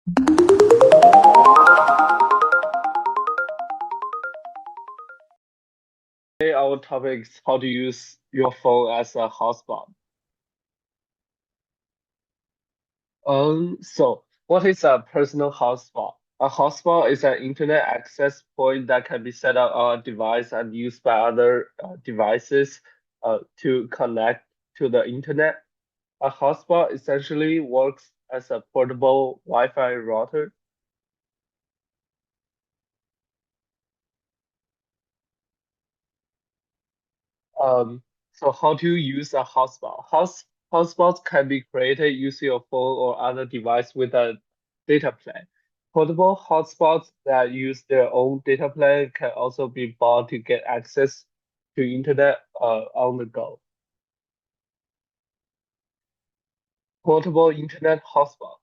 Today our topic is how to use your phone as a hotspot. So what is a personal hotspot? A hotspot is an internet access point that can be set up on a device and used by other devices to connect to the internet. A hotspot essentially works as a portable Wi-Fi router. Um, so how to use a hotspot? Hotspots can be created using your phone or other device with a data plan. Portable hotspots that use their own data plan can also be bought to get access to internet on the go. Portable internet hotspot.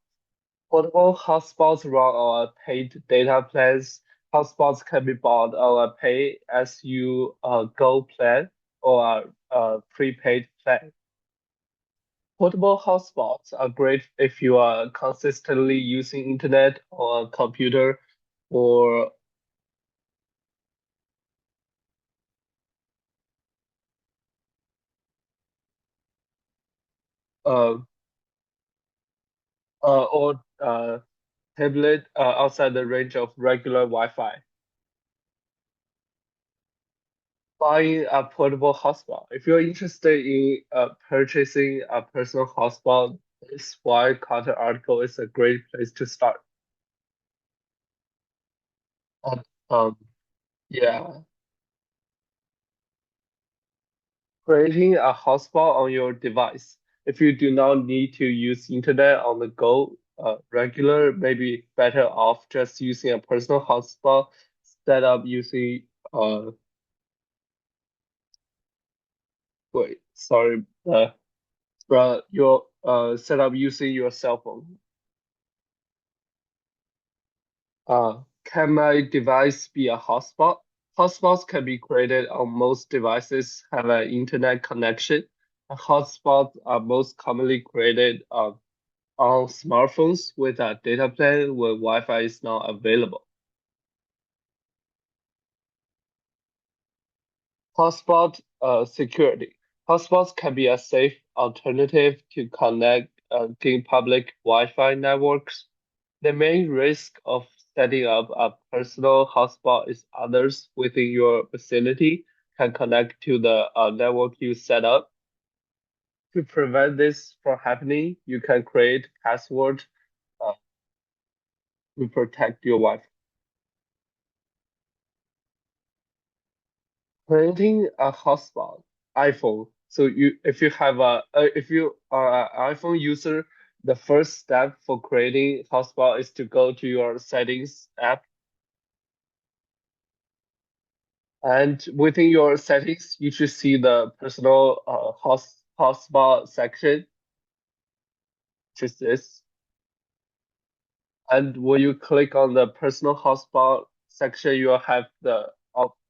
Portable hotspots run on paid data plans. Hotspots can be bought on a pay-as-you-go plan or a prepaid plan. Portable hotspots are great if you are consistently using internet or a computer or uh, or tablet outside the range of regular Wi-Fi. Buying a portable hotspot. If you're interested in purchasing a personal hotspot, this Wirecutter article is a great place to start. And, yeah, creating a hotspot on your device. If you do not need to use internet on the go, regular, maybe better off just using a personal hotspot set up using wait, sorry, your set up using your cell phone. Can my device be a hotspot? Hotspots can be created on most devices have an internet connection. Hotspots are most commonly created on smartphones with a data plan where Wi-Fi is not available. Hotspot security. Hotspots can be a safe alternative to connecting public Wi-Fi networks. The main risk of setting up a personal hotspot is others within your vicinity can connect to the network you set up. To prevent this from happening, you can create password uh, to protect your Wi-Fi. Creating a hotspot, iPhone. So if you have if you are an iPhone user, the first step for creating hotspot is to go to your settings app, and within your settings, you should see the personal hotspot section, which is this. And when you click on the personal hotspot section, you'll have the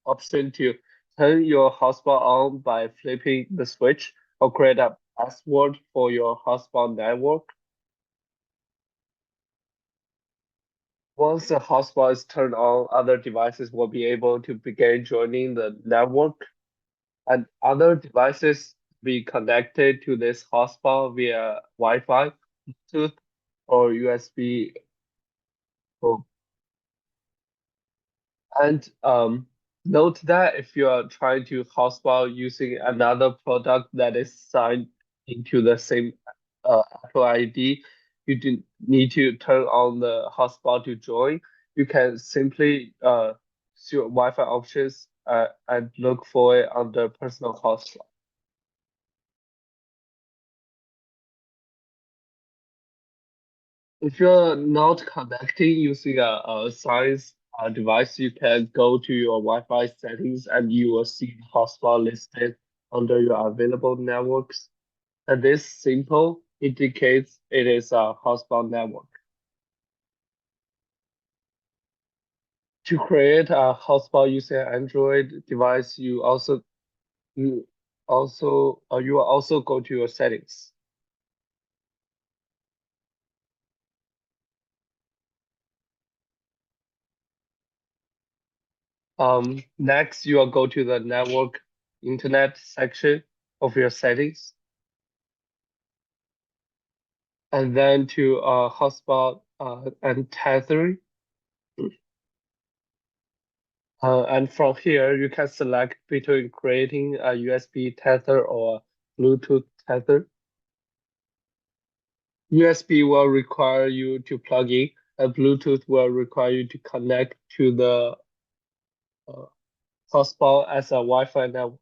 option to turn your hotspot on by flipping the switch or create a password for your hotspot network. Once the hotspot is turned on, other devices will be able to begin joining the network, and other devices be connected to this hotspot via Wi-Fi, Bluetooth, or USB. And note that if you are trying to hotspot using another product that is signed into the same Apple ID, you do need to turn on the hotspot to join. You can simply see your Wi-Fi options and look for it under personal hotspot. If you're not connecting using a science device, you can go to your Wi-Fi settings and you will see the hotspot listed under your available networks. And this simple indicates it is a hotspot network. To create a hotspot using an Android device, you you will also go to your settings. Next, you will go to the network internet section of your settings, and then to hotspot and tethering. And from here, you can select between creating a USB tether or Bluetooth tether. USB will require you to plug in, and Bluetooth will require you to connect to the uh, hotspot as a Wi-Fi network.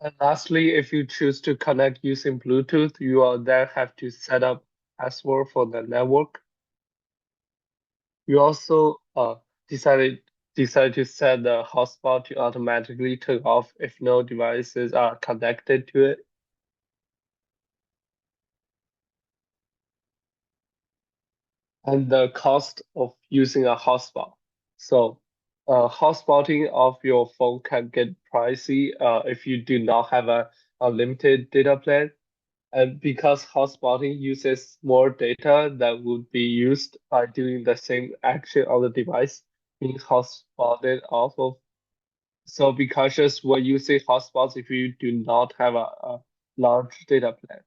And lastly, if you choose to connect using Bluetooth, you will then have to set up password for the network. You also decided decide to set the hotspot to automatically turn off if no devices are connected to it. And the cost of using a hotspot. So, hotspotting of your phone can get pricey if you do not have a unlimited data plan. And because hotspotting uses more data that would be used by doing the same action on the device being hotspotted off of. So be cautious when using hotspots if you do not have a large data plan.